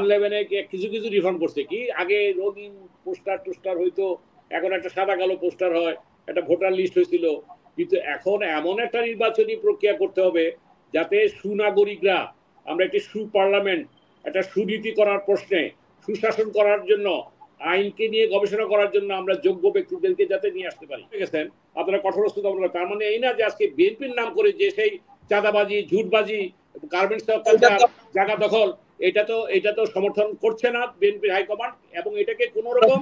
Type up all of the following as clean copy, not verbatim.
111-এ কিছু কিছু রিফর্ম করছে, কি আগে রঙিন পোস্টার টোস্টার হইতো, এখন একটা সাদা কালো পোস্টার হয়, একটা ভোটার লিস্ট হয়েছিল। কিন্তু এখন এমন একটা নির্বাচনী প্রক্রিয়া করতে হবে যাতে সুনাগরিকরা, আমরা একটি সুপার্লামেন্ট, একটা সুনীতি করার প্রশ্নে, সুশাসন করার জন্য, আইনকে নিয়ে গবেষণা করার জন্য আমরা যোগ্য ব্যক্তিদেরকে যাতে নিয়ে আসতে পারি। ঠিক আছে, আপনারা কঠোরস্থ আপনারা, তার মানে এই না যে আজকে বিএনপির নাম করে যে সেই চাঁদাবাজি, ঝুটবাজি, গার্মেন্টস অত্যাচার, জায়গা দখল, এটা তো সমর্থন করছে না বিএনপির হাইকমান্ড, এবং এটাকে কোন রকম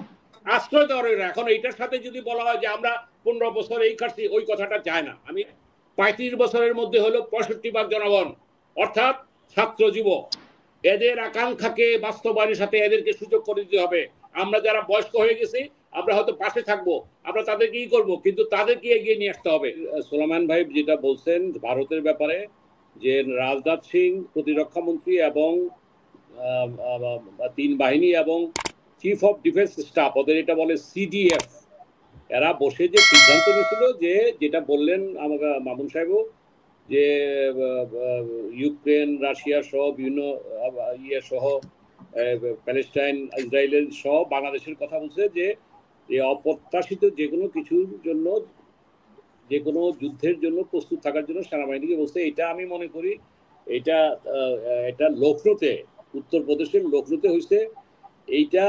আশ্রয় দেওয়া না। এখন এইটার সাথে যদি বলা হয় যে আমরা 15 বছর এই খাচ্ছি, ওই কথাটা যায় না। আমি 35 বছরের মধ্যে হলো 65% জনগণ, অর্থাৎ ছাত্র যুবক, এদের আকাঙ্ক্ষাকে বাস্তবায়নের সাথে এদেরকে সুযোগ করে দিতে হবে। আমরা যারা বয়স্ক হয়ে গেছি, আমরা হয়তো পাশে থাকবো, আমরা তাদেরকে কি করবো, কিন্তু তাদেরকে এগিয়ে নিয়ে আসতে হবে। সোলাইমান ভাই যেটা বলছেন ভারতের ব্যাপারে, যে রাজনাথ সিং প্রতিরক্ষা মন্ত্রী এবং 3 বাহিনী এবং চিফ অফ ডিফেন্স স্টাফ, ওদের এটা বলে সিডিএফ, এরা বসে যে সিদ্ধান্ত নিয়েছিল, যে যেটা বললেন আমাকে মামুন সাহেবও, যে ইউক্রেন, রাশিয়া সহ বিভিন্ন ইয়ে সহ প্যালেস্টাইন, ইসরায়েলের সহ বাংলাদেশের কথা বলছে, যে অপ্রত্যাশিত যে কোনো কিছুর জন্য, যে কোনো যুদ্ধের জন্য প্রস্তুত থাকার জন্য সেনাবাহিনীকে বলছে। এটা আমি মনে করি এটা লখনৌতে, উত্তরপ্রদেশের লখনৌতে হয়েছে। এইটা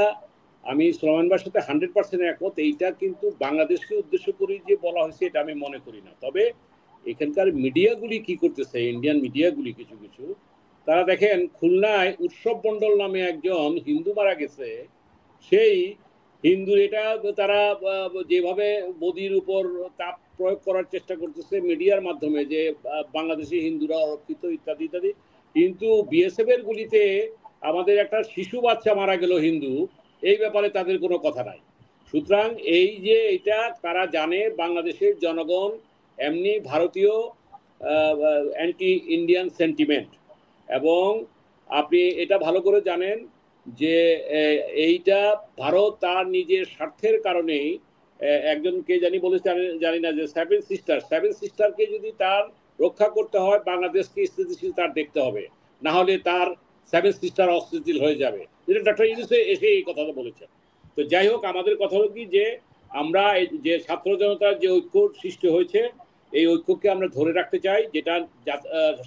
আমি সোলাইমান ভাইয়ের সাথে 100% একমত। এইটা কিন্তু বাংলাদেশকে উদ্দেশ্য করে যে বলা হয়েছে এটা আমি মনে করি না। তবে এখানকার মিডিয়াগুলি কি করতেছে, ইন্ডিয়ান মিডিয়াগুলি কিছু কিছু, তারা দেখেন খুলনায় উৎসব মণ্ডল নামে একজন হিন্দু মারা গেছে, সেই হিন্দু এটা তারা যেভাবে মোদির উপর চাপ প্রয়োগ করার চেষ্টা করতেছে মিডিয়ার মাধ্যমে, যে বাংলাদেশি হিন্দুরা অরক্ষিত ইত্যাদি ইত্যাদি, কিন্তু বিএসএফ এর গুলিতে আমাদের একটা শিশু বাচ্চা মারা গেল হিন্দু, এই ব্যাপারে তাদের কোনো কথা নাই। সুতরাং এই যে এটা তারা জানে বাংলাদেশের জনগণ এমনি ভারতীয় অ্যান্টি ইন্ডিয়ান সেন্টিমেন্ট, এবং আপনি এটা ভালো করে জানেন যে এইটা ভারত তার নিজের স্বার্থের কারণেই, একজন কে জানি বলেছে জানি না, যে সেভেন সিস্টারকে যদি তার রক্ষা করতে হয়, বাংলাদেশকে স্থিতিশীল তার দেখতে হবে, না হলে তার সেভেন সিস্টার অস্থিতিশীল হয়ে যাবে। যেটা ডক্টর ইউনূস এসে এই কথাটা বলেছেন। তো যাই হোক, আমাদের কথা হলো কি, যে আমরা যে ছাত্র জনতার যে ঐক্য সৃষ্টি হয়েছে, এই ঐক্যকে আমরা ধরে রাখতে চাই, যেটা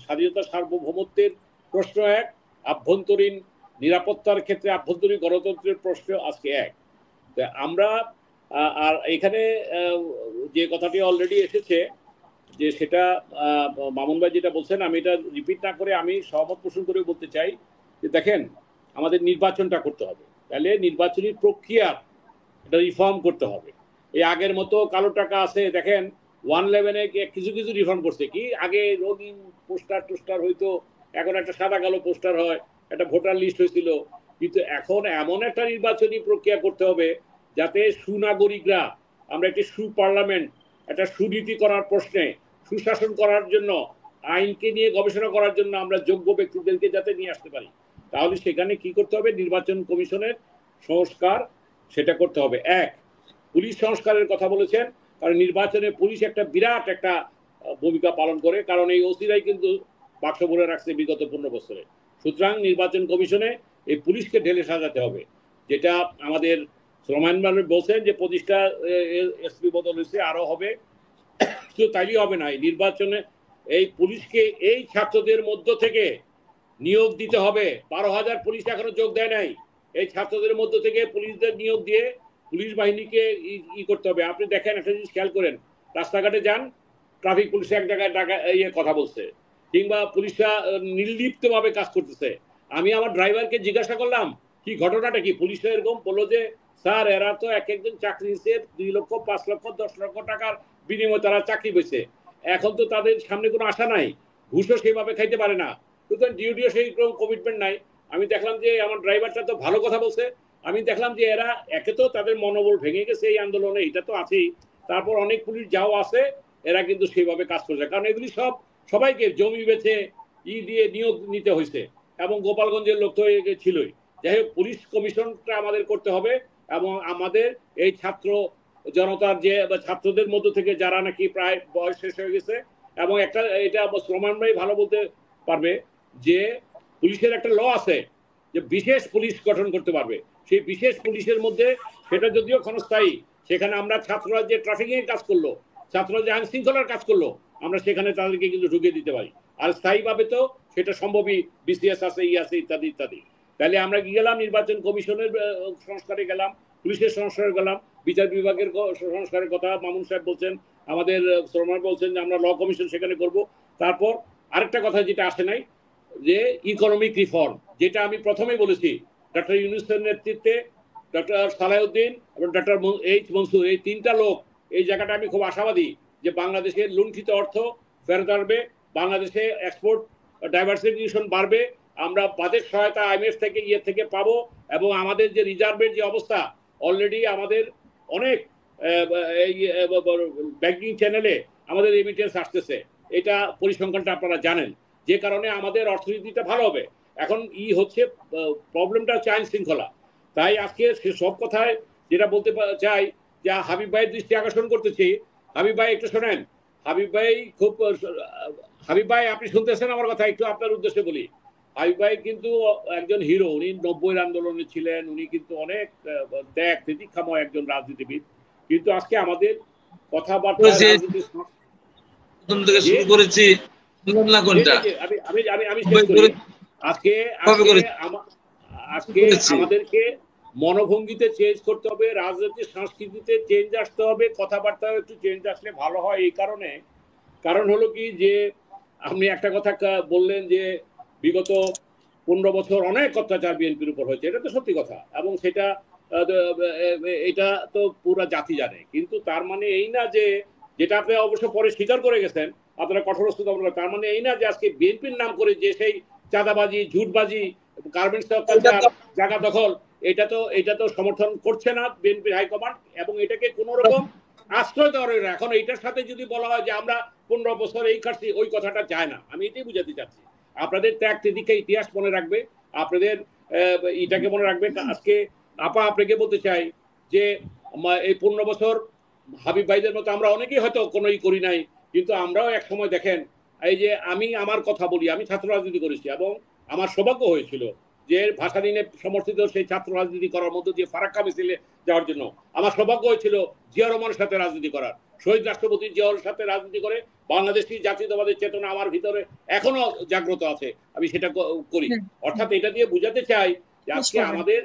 স্বাধীনতা সার্বভৌমত্বের প্রশ্ন এক, আভ্যন্তরীণ নিরাপত্তার ক্ষেত্রে আভ্যন্তরীণ গণতন্ত্রের প্রশ্ন আজকে এক। আমরা আর এখানে যে কথাটি অলরেডি এসেছে, যে সেটা মামুন ভাই যেটা বলছেন, আমি এটা রিপিট না করে আমি সহমত পোষণ করে বলতে চাই, যে দেখেন আমাদের নির্বাচনটা করতে হবে, তাহলে নির্বাচনী প্রক্রিয়া এটা রিফর্ম করতে হবে। এই আগের মতো কালো টাকা আছে, দেখেন 111-এ কিছু কিছু রিফর্ম করছে, কি আগে রঙিন পোস্টার টোস্টার হইতো, এখন একটা সাদা কালো পোস্টার হয়, একটা ভোটার লিস্ট হয়েছিল। কিন্তু এখন এমন একটা নির্বাচনী প্রক্রিয়া করতে হবে যাতে সুনাগরিকরা, আমরা একটি সুপার্লামেন্ট, একটা সুনীতি করার প্রশ্নে, সুশাসন করার জন্য, আইনকে নিয়ে গবেষণা করার জন্য আমরা যোগ্য ব্যক্তিদেরকে যাতে নিয়ে আসতে পারি। তাহলে সেখানে কি করতে হবে, নির্বাচন কমিশনের সংস্কার সেটা করতে হবে। এক, পুলিশ সংস্কারের কথা বলেছেন, কারণ নির্বাচনে পুলিশ একটা বিরাট একটা ভূমিকা পালন করে, কারণ এই ওসিরাই কিন্তু বাক্স ভরে রাখছে বিগত 15 বছরে। সুতরাং নির্বাচন কমিশনে এই পুলিশকে ঢেলে সাজাতে হবে, যেটা আমাদের সোলাইমান ভাই বলছেন যে 25টা এসপি বদল হয়েছে, আরো হবে। শুধু তাইলেই হবে না, এই নির্বাচনে এই পুলিশকে এই ছাত্রদের মধ্য থেকে নিয়োগ দিতে হবে। 12,000 পুলিশ এখনো যোগ দেয় নাই, এই ছাত্রদের মধ্য থেকে পুলিশদের নিয়োগ দিয়ে পুলিশ বাহিনীকে করতে হবে। আপনি দেখেন, একটা জিনিস খেয়াল করেন, রাস্তাঘাটে যান, ট্রাফিক পুলিশ এক জায়গায় কথা বলছে, কিংবা পুলিশরা নির্লিপ্ত ভাবে কাজ করতেছে। আমি আমার ড্রাইভারকে জিজ্ঞাসা করলাম কি ঘটনাটা কি, পুলিশরা এরকম বললো যে স্যার এরা তো এক একজন চাকরি নিচ্ছে 2 লক্ষ 5 লক্ষ 10 লক্ষ টাকার বিনিময়ে তারা চাকরি পেয়েছে, এখন তো তাদের সামনে কোনো আশা নাই, ঘুষও সেভাবে খাইতে পারে না, সুতরাং ডিউটিও সেই কমিটমেন্ট নাই। আমি দেখলাম যে আমার ড্রাইভারটা তো ভালো কথা বলছে, আমি দেখলাম যে এরা একে তো তাদের মনোবল ভেঙে গেছে এই আন্দোলনে, এটা তো আছেই, তারপর অনেক পুলিশ যাও আছে, এরা কিন্তু সেইভাবে কাজ করছে, কারণ এগুলি সবাইকে জমি বেছে দিয়ে নিয়োগ নিতে হয়েছে, এবং গোপালগঞ্জের লোক তো ছিলই। যাই হোক, পুলিশ কমিশনটা আমাদের করতে হবে, এবং আমাদের এই ছাত্র জনতার যে ছাত্রদের মধ্য থেকে যারা নাকি প্রায় বয়স শেষ হয়ে গেছে, এবং এটা সোলাইমান ভাই ভালো বলতে পারবে, যে পুলিশের একটা ল আছে যে বিশেষ পুলিশ গঠন করতে পারবে। সেই বিশেষ পুলিশের মধ্যে সেটা যদিও ক্ষণস্থায়ী, সেখানে আমরা ছাত্ররা যে ট্রাফিকিং এর কাজ করলো, ছাত্ররা যে আইন শৃঙ্খলার কাজ করলো, আমরা সেখানে তাদেরকে কিন্তু ঢুকিয়ে দিতে পারি। আর স্থায়ীভাবে তো সেটা সম্ভবই, বিসিএস আছে, ই আছে, ইত্যাদি ইত্যাদি। তাহলে আমরা কি গেলাম, নির্বাচন কমিশনের সংস্কারে গেলাম, পুলিশের সংস্কারে গেলাম, বিচার বিভাগের সংস্কারের কথা মামুন সাহেব বলছেন, আমাদের শ্রমণ বলছেন যে আমরা ল কমিশন সেখানে করব। তারপর আরেকটা কথা যেটা আসে নাই, যে ইকোনমিক রিফর্ম, যেটা আমি প্রথমেই বলেছি, ডক্টর ইউনূসের নেতৃত্বে ডক্টর সালাউদ্দিন এবং ডক্টর এইচ মনসুর, এই তিনটা লোক, এই জায়গাটা আমি খুব আশাবাদী যে বাংলাদেশের লুণ্ঠিত অর্থ ফেরত আসবে, বাংলাদেশে এক্সপোর্ট ডাইভার্সিফিকেশন বাড়বে, আমরা বাজেট সহায়তা আইএমএফ থেকে থেকে পাবো, এবং আমাদের যে রিজার্ভের যে অবস্থা, অলরেডি আমাদের অনেক ব্যাংকিং চ্যানেলে আমাদের রেমিটেন্স আসতেছে, এটা পরিসংখ্যানটা আপনারা জানেন, যে কারণে আমাদের অর্থনীতিটা ভালো হবে। এখন হচ্ছে প্রবলেমটা হচ্ছে আইন শৃঙ্খলা। তাই আজকে সে সব কথায় যেটা বলতে চাই, যে হাবিব ভাইয়ের দৃষ্টি আকর্ষণ করতেছি। হাবিব ভাই একটু শোনেন, হাবিব ভাই আপনি শুনতেছেন আমার কথা? একটু আপনার উদ্দেশ্যে বলি, হাবিব ভাই কিন্তু একজন হিরো, উনি 90-এর আন্দোলনে ছিলেন, উনি কিন্তু অনেক ত্যাগ তিতিক্ষাময় একজন রাজনীতিবিদ, কিন্তু আজকে আমাদের কথাবার্তা রাজনীতি শুরু করেছি। আমি শেষ করি। আজকে আমাদেরকে মনোভঙ্গিতে চেঞ্জ করতে হবে, রাজনৈতিক সংস্কৃতিতে চেঞ্জ আসতে হবে, কথাবার্তা একটু চেঞ্জ আসলে ভালো হয়। এই কারণ হলো কি, যে আপনি একটা কথা বললেন যে বিগত 15 বছর অনেক অত্যাচার বিএনপির উপর হয়েছে, এটা তো সত্যি কথা, এবং সেটা এটা তো পুরা জাতি জানে। কিন্তু তার মানে এই না যে, যেটা আপনি অবশ্য পরে স্বীকার করে গেছেন, আপনারা কঠোরস্থ দমন, তার মানে এই না যে আজকে বিএনপির নাম করে যে সেই চাঁদাবাজি, ঝুটবাজি, গার্মেন্টস অত্যাচার, জায়গা দখল, এটা তো সমর্থন করছে না বিএনপির হাইকমান্ড, এবং এটাকে কোন রকম আশ্রয় দেওয়া না। এখন এইটার সাথে যদি বলা হয় যে আমরা 15 বছর এই খাচ্ছি, ওই কথাটা যায় না। আমি এটাই বুঝাতে চাচ্ছি, আপনাদের ত্যাগ তিতিক্ষা ইতিহাস মনে রাখবে, আপনাদের এটাকে মনে রাখবে। আজকে আপনাকে বলতে চাই যে এই 15 বছর হাবিব ভাইদের মতো আমরা অনেকেই হয়তো কোনো করি নাই, কিন্তু আমরাও এক সময় দেখেন, এই যে আমি আমার কথা বলি, আমি ছাত্র রাজনীতি করেছি, এবং আমার সৌভাগ্য হয়েছিল যে ভাষা দিনে সমর্থিত সেই ছাত্র রাজনীতি করার মধ্য দিয়ে ফারাক্কা মিছিলে যাওয়ার জন্য আমার সৌভাগ্য হয়েছিল জিয়া রহমানের সাথে রাজনীতি করার, শহীদ রাষ্ট্রপতি জিয়াউর সাথে রাজনীতি করে বাংলাদেশি জাতীয়তাবাদের চেতনা আমার ভিতরে এখনো জাগ্রত আছে, আমি সেটা করি। অর্থাৎ এটা দিয়ে বুঝাতে চাই যে আজকে আমাদের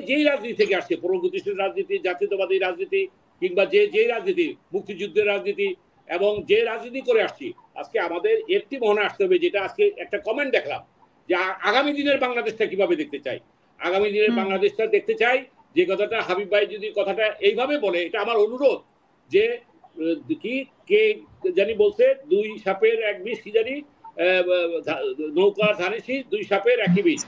যেই রাজনীতি থেকে আসছে, প্রগতিশীল রাজনীতি, জাতীয়তাবাদী রাজনীতি, কিংবা যেই রাজনীতি, মুক্তিযুদ্ধের রাজনীতি, এবং যে রাজনীতি করে আসছি, আজকে আমাদের একটি মনে আসতে হবে, যেটা আজকে একটা কমেন্ট দেখলাম, যে আগামী দিনের বাংলাদেশটা কিভাবে দেখতে চাই। আগামী দিনের বাংলাদেশটা দেখতে চাই, যে কথাটা হাবিব ভাই যদি কথাটা এইভাবে বলে, এটা আমার অনুরোধ, যে কি কে জানি বলছে, 2 সাপের 1 বিষ, কি জানি, নৌকা ধানেছি 2 সাপের 1 বিষ।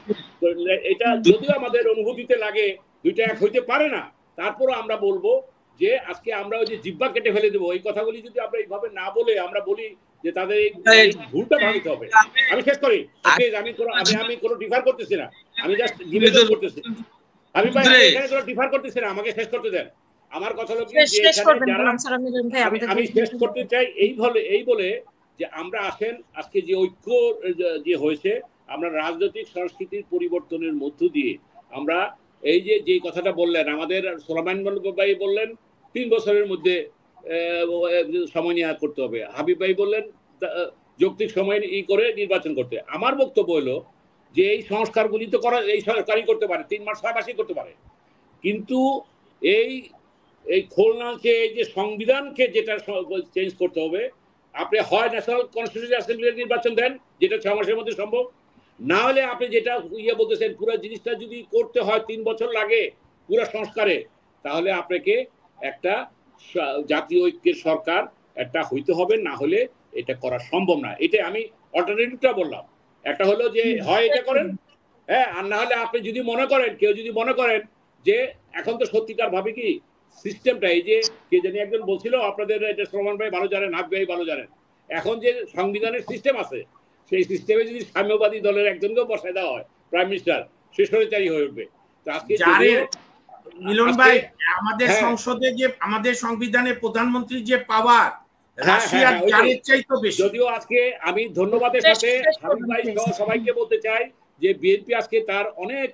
এটা যদিও আমাদের অনুভূতিতে লাগে, দুইটা এক হইতে পারে না, তারপরও আমরা বলবো যে আজকে আমরা ওই যে জিব্বা কেটে ফেলে দেবো, এই কথাগুলি যদি আমরা এইভাবে না বলে আমরা বলি যে তাদের এই ভুলটা ভাঙতে হবে। আমি শেষ করি, আমি কোনো ডিফার করতেছি না, আমি জাস্ট নিবেদন করতেছি। আমি ভাই এখানে কোনো ডিফার করতেছি না, আমাকে শেষ করতে দেন। আমার কথা হলো কি, আমি শেষ করতে চাই এই বলে যে আমরা আসেন, আজকে যে ঐক্য যে হয়েছে, আমরা রাজনৈতিক সংস্কৃতির পরিবর্তনের মধ্য দিয়ে আমরা এই যে কথাটা বললেন, আমাদের সোলাইমান ভাই বললেন 3 বছরের মধ্যে সময় নিয়ে করতে হবে, হাবিব ভাই বললেন যৌক্তিক সময় করে নির্বাচন করতে। আমার বক্তব্য হলো যে এই সংস্কারগুলি তো করা, এই সরকারই করতে পারে, 3 মাস 6 মাসই করতে পারে, কিন্তু এই খুলনাকে, এই যে সংবিধানকে যেটা চেঞ্জ করতে হবে, আপনি হয় ন্যাশনাল কনস্টিটিউশন অ্যাসেম্বলির নির্বাচন দেন, যেটা 6 মাসের মধ্যে সম্ভব, না হলে আপনি যেটা বলতেছেন পুরো জিনিসটা যদি করতে হয় 3 বছর লাগে পুরো সংস্কারে, তাহলে আপনাকে একটা জাতীয় ঐক্যের সরকার একটা হইতে হবে, না হলে এটা করা সম্ভব না। এটা আমি অল্টারনেটিভটা বললাম, একটা হলো যে হয় এটা করেন, হ্যাঁ, আর না হলে আপনি যদি মনে করেন, কেউ যদি মনে করেন যে এখন তো সত্যিকার ভাবে কি সিস্টেমটা, এই যে কে জানি একজন বলছিল, আপনাদের এটা শ্রমণ ভাই ভালো জানেন, হাবিব ভাই ভালো জানেন, এখন যে সংবিধানের সিস্টেম আছে, সেই সিস্টেমে যদি সাম্যবাদী দলের একজনকেও বসায় দেওয়া হয় প্রাইম মিনিস্টার, সে স্বৈরাচারী হয়ে উঠবে। মিলন ভাই, আমাদের সংসদে যে আমাদের সংবিধানে প্রধানমন্ত্রীর যে পাওয়ার রাশিয়ার জারের চাইতে বেশি। যদিও আজকে আমি ধন্যবাদের সাথে হাবিব ভাই সবাইকে বলতে চাই যে বিএনপি আজকে তার অনেক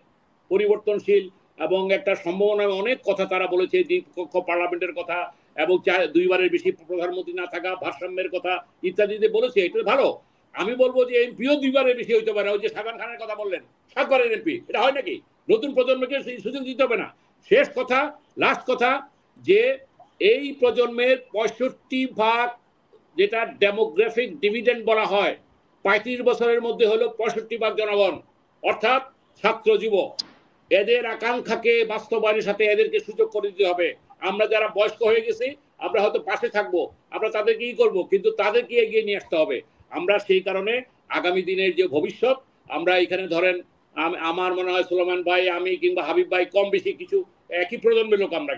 পরিবর্তনশীল এবং একটা সম্ভাবনায় অনেক কথা তারা বলেছে, দ্বিপক্ষ পার্লামেন্টের কথা এবং 2বারের বেশি প্রধানমন্ত্রী না থাকা, ভারসাম্যের কথা ইত্যাদিতে বলেছে। এটা ভালো। আমি বলবো যে এমপিও 2বারের বেশি হইতে পারে। ওই যে শাহজাহান খানের কথা বললেন, 7বারের এমপি, এটা হয় নাকি? নতুন প্রজন্মকে সেই সুযোগ দিতে হবে না। শেষ কথা, লাস্ট কথা, যে এই প্রজন্মের 65% যেটা ডেমোগ্রাফিক ডিভিডেন্ড বলা হয়, 35 বছরের মধ্যে হলো 65% জনগণ, অর্থাৎ ছাত্র যুবক। এদের আকাঙ্ক্ষাকে বাস্তবায়নের সাথে এদেরকে সুযোগ করে দিতে হবে। আমরা যারা বয়স্ক হয়ে গেছি আমরা হয়তো পাশে থাকবো, আমরা তাদেরকে কি করবো, কিন্তু তাদেরকে এগিয়ে নিয়ে আসতে হবে। আমরা সেই কারণে আগামী দিনের যে ভবিষ্যৎ, আমরা এখানে ধরেন আমার মনে হয় সুলেমান ভাই, আমি কিংবা হাবিব ভাই কম বেশি কিছু একই প্রজন্মের লোক আমরা,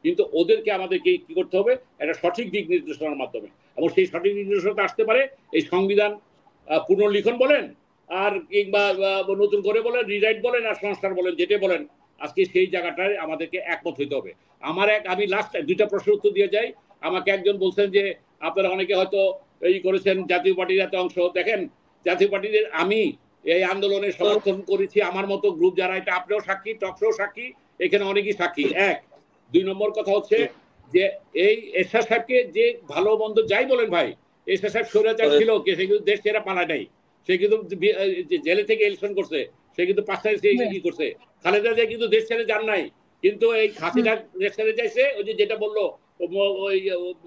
কিন্তু ওদেরকে আমাদেরকে কি করতে হবে, একটা সঠিক দিক নির্দেশনার মাধ্যমে। এবং সেই সঠিক নির্দেশনা আসতে পারে এই সংবিধান পুনর্লিখন বলেন, আর কিংবা নতুন করে বলেন, রিরাইট বলেন, আর সংস্কার বলেন, যেটা বলেন, আজকে সেই জায়গাটায় আমাদেরকে একমত হইতে হবে। আমি লাস্ট 2টা প্রশ্নের উত্তর দিয়ে যাই। আমাকে একজন বলছেন যে আপনারা অনেকে হয়তো এই করেছেন জাতীয় পার্টির এত অংশ। দেখেন, জাতীয় পার্টির আমি এই আন্দোলনে সমর্থন করেছি, আমার মতো গ্রুপ যারা, এটা আপনিও সাক্ষী, টকশোও সাক্ষী, এখানে অনেকেই সাক্ষী। 2 নম্বর কথা হচ্ছে যে এই এরশাদ সাহেবকে যে ভালো মন্দ যাই বলেন ভাই, এরশাদ সাহেব স্বৈরাচার ছিল, সে কিন্তু দেশ ছেড়ে পালায় নাই, সে কিন্তু জেলে থেকে ইলেকশন করছে, সে কিন্তু 5টায় সে কি করছে। খালেদা জিয়া কিন্তু দেশ ছেড়ে যান নাই, কিন্তু এই হাসিনা দেশ ছেড়ে যাইছে। ওই যে যেটা বললো, ওই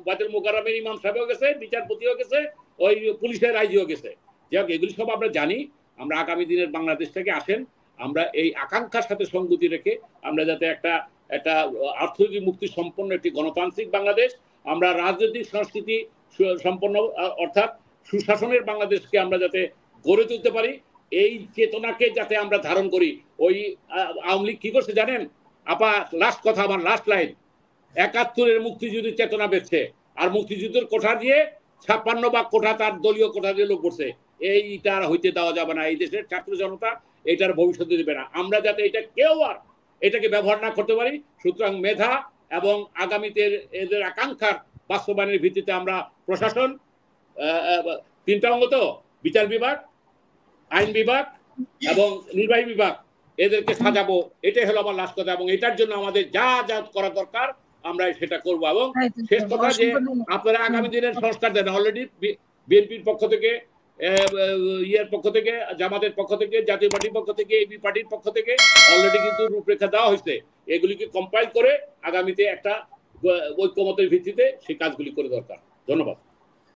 বাতিল মোকাররমের ইমাম সাহেবও গেছে, বিচারপতিও গেছে, ওই পুলিশের আইজিও গেছে। যাক, এগুলি সব আমরা জানি। আমরা আগামী দিনের বাংলাদেশটাকে আসেন, আমরা এই আকাঙ্ক্ষার সাথে সঙ্গতি রেখে আমরা যাতে একটা অর্থনৈতিক মুক্তি সম্পন্ন একটি গণতান্ত্রিক বাংলাদেশ, আমরা রাজনৈতিক সংস্কৃতি সম্পন্ন অর্থাৎ সুশাসনের বাংলাদেশকে আমরা যাতে গড়ে তুলতে পারি, এই চেতনাকে যাতে আমরা ধারণ করি। ওই আওয়ামী লীগ কি করছে জানেন আপা? লাস্ট কথা, আমার লাস্ট লাইন, 71-এর মুক্তিযুদ্ধের চেতনা বেচছে, আর মুক্তিযুদ্ধের কোঠা দিয়ে 56 বা কোঠা তার দলীয় কোঠা দিয়ে লোক করছে। এইটা আর হইতে দেওয়া যাবে না। এই দেশের ছাত্র জনতা এটার ভবিষ্যতে দেবে না। আমরা যাতে এটা কেউ আর এটাকে ব্যবহার না করতে পারি, সুতরাং মেধা এবং আগামীতে এদের আকাঙ্ক্ষার বাস্তবায়নের ভিত্তিতে আমরা প্রশাসন, 3টা অঙ্গ তো, বিচার বিভাগ, আইন বিভাগ এবং নির্বাহী বিভাগ, এদেরকে সাজাবো। এটাই হলো আমার লাস্ট কথা। এবং এটার জন্য আমাদের যা যা করা দরকার আমরা সেটা করবো। এবং শেষ কথা, যে আপনারা আগামী দিনের সংস্কার দেন। অলরেডি বিএনপির পক্ষ থেকে, ইয়ের পক্ষ থেকে, জামাতের পক্ষ থেকে, জাতীয় পার্টির পক্ষ থেকে, এবি পার্টির পক্ষ থেকে অলরেডি কিন্তু রূপরেখা দেওয়া হয়েছে। এগুলিকে কম্পাইল করে আগামীতে একটা ঐক্যমতের ভিত্তিতে সেই কাজগুলি করে দরকার। ধন্যবাদ।